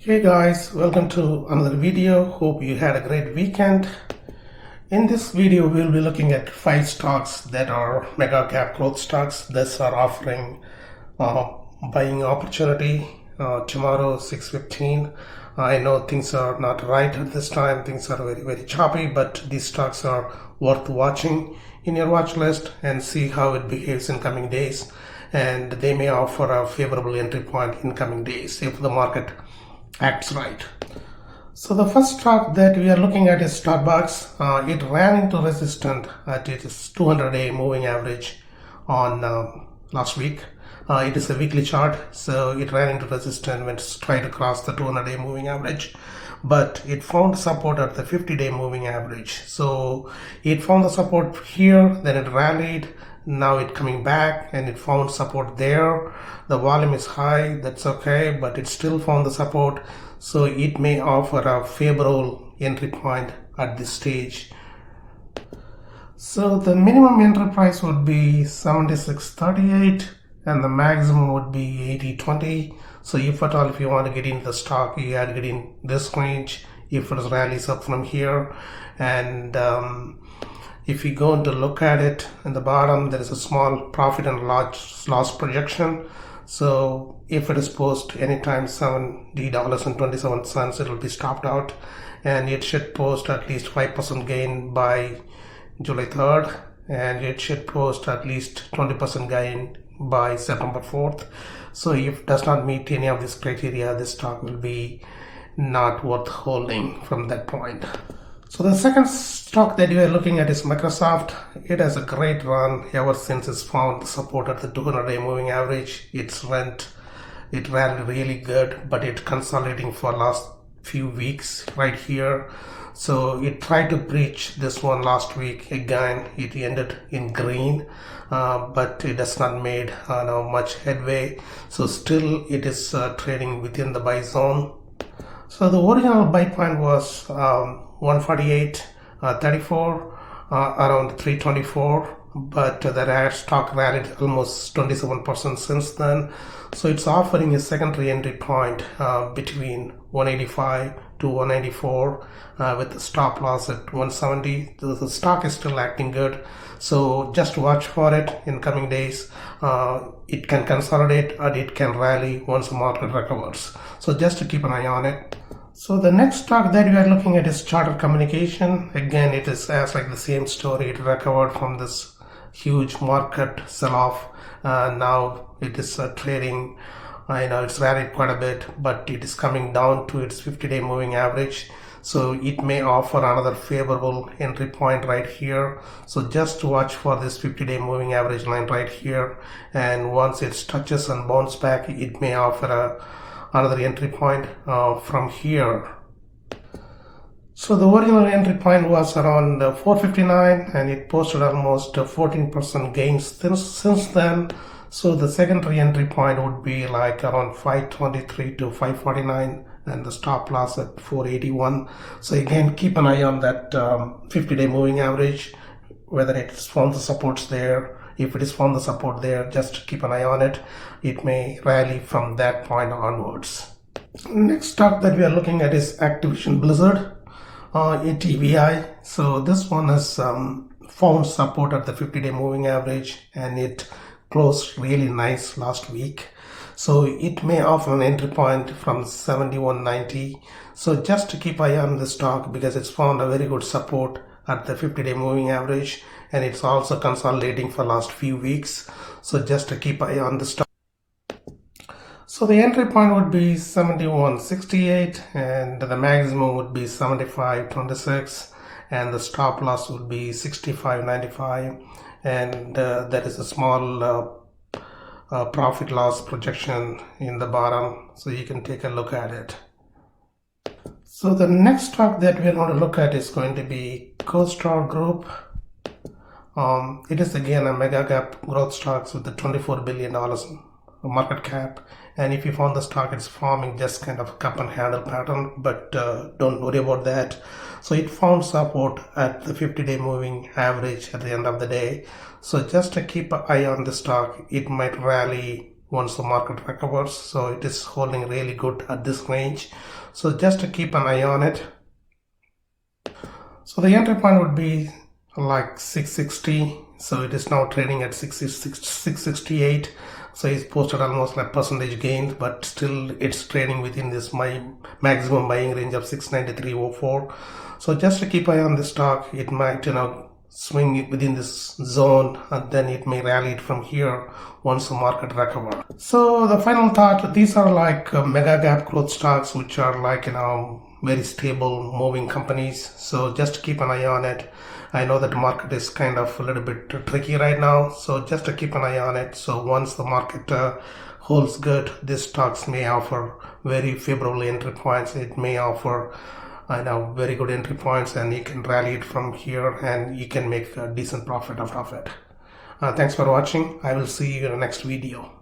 Hey guys, welcome to another video. Hope you had a great weekend. In this video, we'll be looking at 5 stocks that are mega cap growth stocks that are offering buying opportunity tomorrow 6:15. I know things are not right at this time. Things are very choppy, but these stocks are worth watching in your watch list and see how it behaves in coming days. And they may offer a favorable entry point in coming days if the market acts right. So the first stock that we are looking at is SBUX. It ran into resistance at its 200-day moving average on last week. It is a weekly chart, so it ran into resistance when it tried to cross the 200-day moving average, but it found support at the 50-day moving average. So it found the support here, then it rallied. Now it coming back and it found support there. The volume is high, that's okay, but it still found the support, so it may offer a favorable entry point at this stage. So the minimum entry price would be 76.38 and the maximum would be 80.20. So if at all, if you want to get into the stock, you have to get in this range if it rallies up from here. And if you go to look at it in the bottom, there is a small profit and loss projection. So if it is post anytime $70.27, it will be stopped out, and it should post at least 5% gain by July 3rd, and it should post at least 20% gain by September 4th. So if it does not meet any of these criteria, this stock will be not worth holding from that point. So the second stock that we are looking at is Microsoft. It has a great run ever since it's found support at the 200-day moving average. It ran really good, but it's consolidating for last few weeks right here. So it tried to breach this one last week. Again, it ended in green, but it has not made much headway. So still it is trading within the buy zone. So the original buy point was 148.34, around 324, but the stock rallied almost 27% since then. So it's offering a secondary entry point between 185 to 194 with the stop loss at 170. The stock is still acting good, so just watch for it in coming days. It can consolidate and it can rally once the market recovers, so just to keep an eye on it. So the next stock that we are looking at is Charter Communication. Again, it is as like the same story. It recovered from this huge market sell-off. Now it is trading. It's rallied quite a bit, but it is coming down to its 50-day moving average. So it may offer another favorable entry point right here. So just watch for this 50-day moving average line right here. And once it touches and bounce back, it may offer another entry point from here. So the original entry point was around 459 and it posted almost 14% gains since then. So the secondary entry point would be like around 523 to 549 and the stop loss at 481. So again, keep an eye on that 50-day moving average, whether it's found the supports there. If it is found the support there, just keep an eye on it. It may rally from that point onwards. Next stock that we are looking at is Activision Blizzard, ATVI. So this one has found support at the 50-day moving average and it closed really nice last week. So it may offer an entry point from 71.90. So just to keep eye on the stock because it's found a very good support at the 50-day moving average, and it's also consolidating for last few weeks. So just to keep eye on the stock. So the entry point would be 71.68 and the maximum would be 75.26 and the stop loss would be 65.95, and there is a small profit loss projection in the bottom, so you can take a look at it. So the next stock that we're going to look at is going to be CHTR Group. It is again a mega cap growth stocks with the $24 billion market cap, and if you found the stock, it's forming just kind of a cup and handle pattern, but don't worry about that. So it found support at the 50-day moving average at the end of the day. So just to keep an eye on the stock, it might rally once the market recovers. So it is holding really good at this range. So just to keep an eye on it. So the entry point would be like 660. So it is now trading at 668. So it's posted almost like percentage gains, but still it's trading within this my maximum buying range of 693.04. So just to keep eye on the stock, it might swing within this zone, and then it may rally it from here once the market recovers. So the final thought, these are like mega cap growth stocks, which are like very stable moving companies. So just keep an eye on it. I know that the market is kind of a little bit tricky right now, so just to keep an eye on it. So once the market holds good, these stocks may offer very favorable entry points. It may offer very good entry points, and you can rally it from here and you can make a decent profit out of it. Thanks for watching. I will see you in the next video.